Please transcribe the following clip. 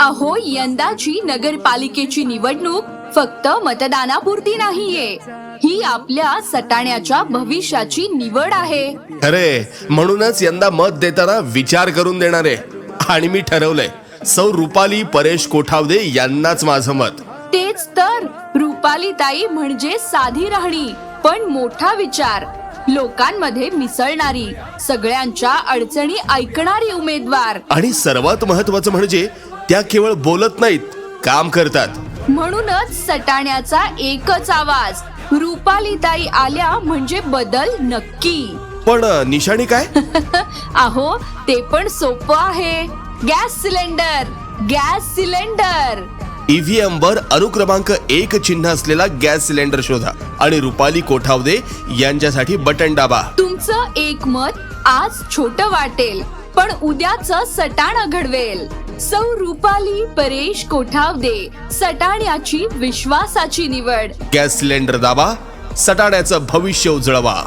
अहो, यंदाची नगरपालिकेची निवडणूक फक्त मतदानापुरती नाहीये, ही आपल्या सटाण्याच्या भविष्याची निवड आहे. अरे, म्हणूनच यंदा मत देताना विचार करून देणार आहे. आणि मी ठरवलंय, सौ रुपाली परेश कोठावदे यांनाच माझं मत. तेच तर, रुपालीताई म्हणजे साधी राहणी पण मोठा विचार, लोकांमध्ये मिसळणारी, सगळ्यांच्या अडचणी ऐकणारी उमेदवार. आणि सर्वात महत्वाचं म्हणजे त्या केवळ बोलत नाहीत, काम करतात. म्हणूनच सटाण्याचा एकच आवाज, रुपालीताई आल्या म्हणजे बदल नक्की. पण निशाणी काय? अहो, ते पण सोपं आहे. Gas cylinder, gas cylinder. EVM वर अनुक्रमांक 1 चिन्ह असलेला गॅस सिलेंडर शोधा आणि रुपाली कोठावदे यांच्यासाठी बटन दाबा. तुमचं एक मत आज छोटं वाटेल, पण उद्याचं सटाणा घडवेल. सौ रुपाली परेश कोठावदे, सटाण्याची विश्वासाची निवड. गॅस सिलेंडर दाबा, सटाण्याचं भविष्य उजळवा.